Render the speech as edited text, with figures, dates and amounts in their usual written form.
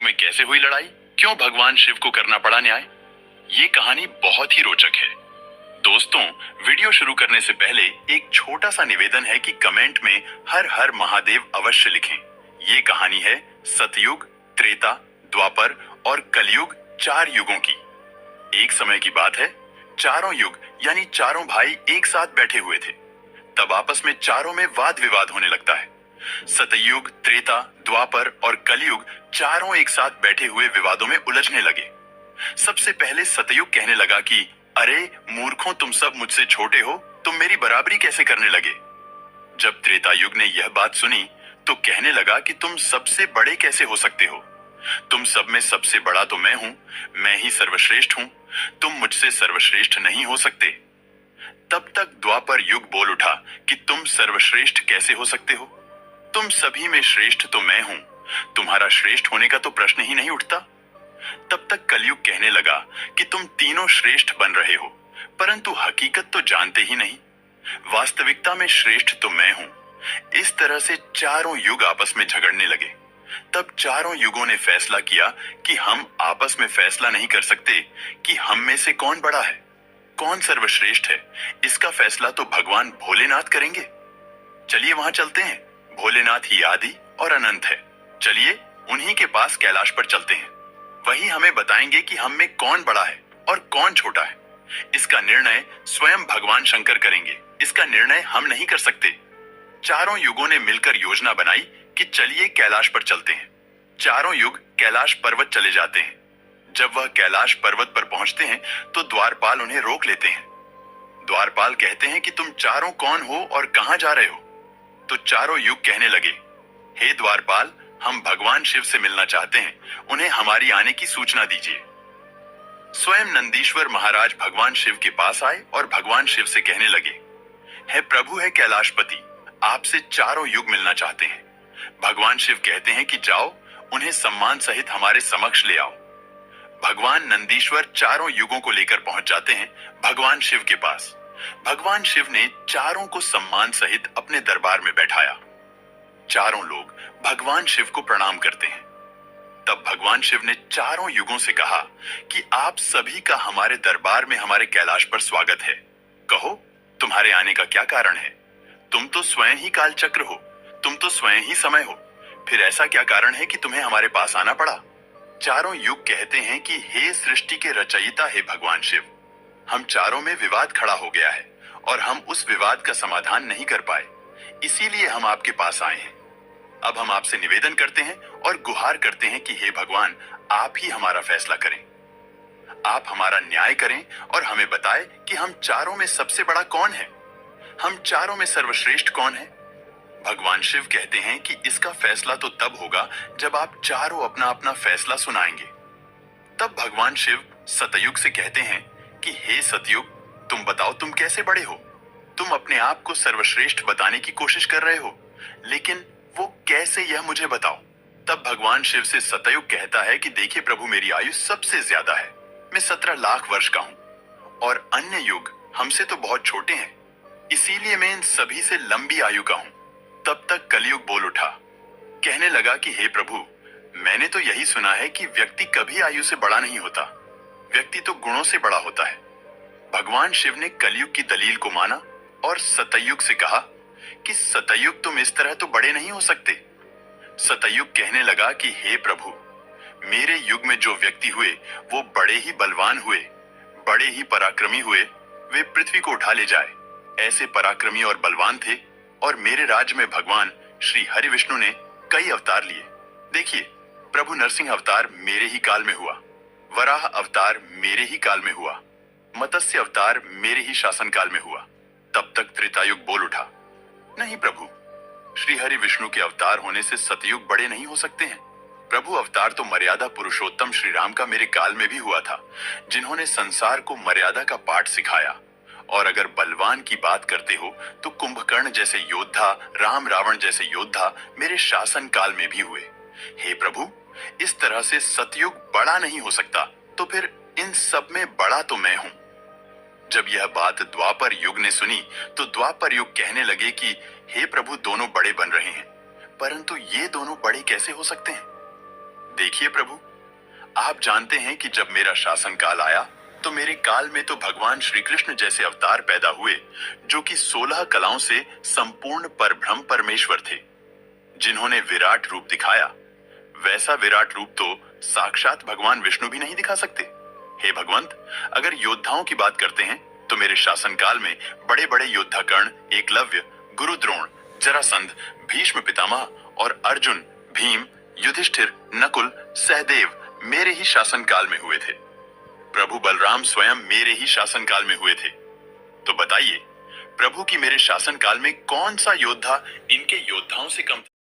में कैसे हुई लड़ाई, क्यों भगवान शिव को करना पड़ा न्याय, ये कहानी बहुत ही रोचक है। दोस्तों, वीडियो शुरू करने से पहले एक छोटा सा निवेदन है कि कमेंट में हर हर महादेव अवश्य लिखें। ये कहानी है सतयुग, त्रेता, द्वापर और कलयुग, 4 युगों की। एक समय की बात है, चारों युग यानी चारों भाई एक साथ बैठे हुए थे। तब आपस में चारों में वाद विवाद होने लगता है। सतयुग, त्रेता, द्वापर और कलयुग चारों एक साथ बैठे हुए विवादों में उलझने लगे। सबसे पहले सतयुग कहने लगा कि अरे मूर्खों, तुम सब मुझसे छोटे हो, तुम मेरी बराबरी कैसे करने लगे। जब त्रेता युग ने यह बात सुनी तो कहने लगा कि तुम सबसे बड़े कैसे हो सकते हो, तुम सब में सबसे बड़ा तो मैं हूं, मैं ही सर्वश्रेष्ठ हूं, तुम मुझसे सर्वश्रेष्ठ नहीं हो सकते। तब तक द्वापर युग बोल उठा कि तुम सर्वश्रेष्ठ कैसे हो सकते हो, तुम सभी में श्रेष्ठ तो मैं हूं, तुम्हारा श्रेष्ठ होने का तो प्रश्न ही नहीं उठता। तब तक कलयुग कहने लगा कि तुम तीनों श्रेष्ठ बन रहे हो, परंतु हकीकत तो जानते ही नहीं, वास्तविकता में श्रेष्ठ तो मैं हूं। इस तरह से चारों युग आपस में झगड़ने लगे। तब चारों युगों ने फैसला किया कि हम आपस में फैसला नहीं कर सकते कि हम में से कौन बड़ा है, कौन सर्वश्रेष्ठ है। इसका फैसला तो भगवान भोलेनाथ करेंगे। चलिए वहां चलते हैं। भोलेनाथ ही आदि और अनंत है। चलिए उन्हीं के पास कैलाश पर चलते हैं। वही हमें बताएंगे कि हम में कौन बड़ा है और कौन छोटा है। इसका निर्णय स्वयं भगवान शंकर करेंगे, इसका निर्णय हम नहीं कर सकते। चारों युगों ने मिलकर योजना बनाई कि चलिए कैलाश पर चलते हैं। चारों युग कैलाश पर्वत चले जाते हैं। जब वह कैलाश पर्वत पर पहुंचते हैं तो द्वारपाल उन्हें रोक लेते हैं। द्वारपाल कहते हैं कि तुम चारों कौन हो और कहां जा रहे हो। तो चारों युग कहने लगे, हे द्वारपाल, हम भगवान शिव से मिलना चाहते हैं, उन्हें हमारी आने की सूचना दीजिए। स्वयं नंदीश्वर महाराज भगवान शिव के पास आए और भगवान शिव से कहने लगे, हे प्रभु, है कैलाशपति, आपसे चारों युग मिलना चाहते हैं। भगवान शिव कहते हैं कि जाओ, उन्हें सम्मान सहित हमारे समक्ष ले आओ। भगवान नंदीश्वर चारों युगों को लेकर पहुंच जाते हैं भगवान शिव के पास। भगवान शिव ने चारों को सम्मान सहित अपने दरबार में बैठाया। चारों लोग भगवान शिव को प्रणाम करते हैं। तब भगवान शिव ने चारों युगों से कहा कि आप सभी का हमारे दरबार में हमारे कैलाश पर स्वागत है। कहो, तुम्हारे आने का क्या कारण है। तुम तो स्वयं ही कालचक्र हो, तुम तो स्वयं ही समय हो, फिर ऐसा क्या कारण है कि तुम्हें हमारे पास आना पड़ा। चारों युग कहते हैं कि हे सृष्टि के रचयिता, हे भगवान शिव, हम चारों में विवाद खड़ा हो गया है और हम उस विवाद का समाधान नहीं कर पाए, इसीलिए हम आपके पास आए हैं। अब हम आपसे निवेदन करते हैं और गुहार करते हैं कि हे भगवान, आप ही हमारा फैसला करें, आप हमारा न्याय करें और हमें बताएं कि हम चारों में सबसे बड़ा कौन है, हम चारों में सर्वश्रेष्ठ कौन है। भगवान शिव कहते हैं कि इसका फैसला तो तब होगा जब आप चारों अपना अपना फैसला सुनाएंगे। तब भगवान शिव सतयुग से कहते हैं कि हे सतयुग, तुम बताओ, तुम कैसे बड़े हो। तुम अपने आप को सर्वश्रेष्ठ बताने की कोशिश कर रहे हो, लेकिन वो कैसे, यह मुझे बताओ। तब भगवान शिव से सतयुग कहता है कि देखिए प्रभु, मेरी आयु सबसे ज्यादा है, मैं 17 लाख वर्ष का हूं और अन्य युग हमसे तो बहुत छोटे हैं, इसीलिए मैं इन सभी से लंबी आयु का हूं। तब तक कलयुग बोल उठा, कहने लगा कि हे प्रभु, मैंने तो यही सुना है कि व्यक्ति कभी आयु से बड़ा नहीं होता, व्यक्ति तो गुणों से बड़ा होता है। भगवान शिव ने कलयुग की दलील को माना और सतयुग से कहा कि सतयुग, तुम इस तरह तो बड़े नहीं हो सकते। सतयुग कहने लगा कि हे प्रभु, मेरे युग में जो व्यक्ति हुए वो बड़े ही बलवान हुए, बड़े ही पराक्रमी हुए, वे पृथ्वी को उठा ले जाए, ऐसे पराक्रमी और बलवान थे। और मेरे राज्य में भगवान श्री हरि विष्णु ने कई अवतार लिए। देखिए, प्रभु नरसिंह अवतार मेरे ही काल में हुआ, वराह अवतार मेरे ही काल में हुआ, मत्स्य अवतार मेरे ही शासन काल में हुआ। तब तक त्रेतायुग बोल उठा, नहीं प्रभु, श्री हरि विष्णु के अवतार होने से सतयुग बड़े नहीं हो सकते हैं। प्रभु अवतार तो मर्यादा पुरुषोत्तम श्री राम का मेरे काल में भी हुआ था, जिन्होंने संसार को मर्यादा का पाठ सिखाया। और अगर बलवान की बात करते हो तो कुंभकर्ण जैसे योद्धा, राम रावण जैसे योद्धा मेरे शासन काल में भी हुए। हे प्रभु, इस तरह से सतयुग बड़ा नहीं हो सकता, तो फिर इन सब में बड़ा तो मैं हूं। जब यह बात द्वापर युग ने सुनी तो द्वापर युग कहने लगे कि हे प्रभु, दोनों बड़े बन रहे हैं, परंतु ये दोनों बड़े कैसे हो सकते हैं। देखिए प्रभु, आप जानते हैं कि जब मेरा शासन काल आया तो मेरे काल में तो भगवान श्री कृष्ण जैसे अवतार पैदा हुए जो कि 16 कलाओं से संपूर्ण परब्रह्म परमेश्वर थे, जिन्होंने विराट रूप दिखाया। वैसा विराट रूप तो साक्षात भगवान विष्णु भी नहीं दिखा सकते। हे भगवंत, अगर योद्धाओं की बात करते हैं तो मेरे शासनकाल में बड़े बड़े योद्धा कर्ण, एकलव्य, गुरु द्रोण, जरासंध, भीष्म पितामह और अर्जुन, भीम, युधिष्ठिर, नकुल, सहदेव मेरे ही शासनकाल में हुए थे। प्रभु बलराम स्वयं मेरे ही शासनकाल में हुए थे। तो बताइए, प्रभु की मेरे शासनकाल में कौन सा योद्धा इनके योद्धाओं से कम था?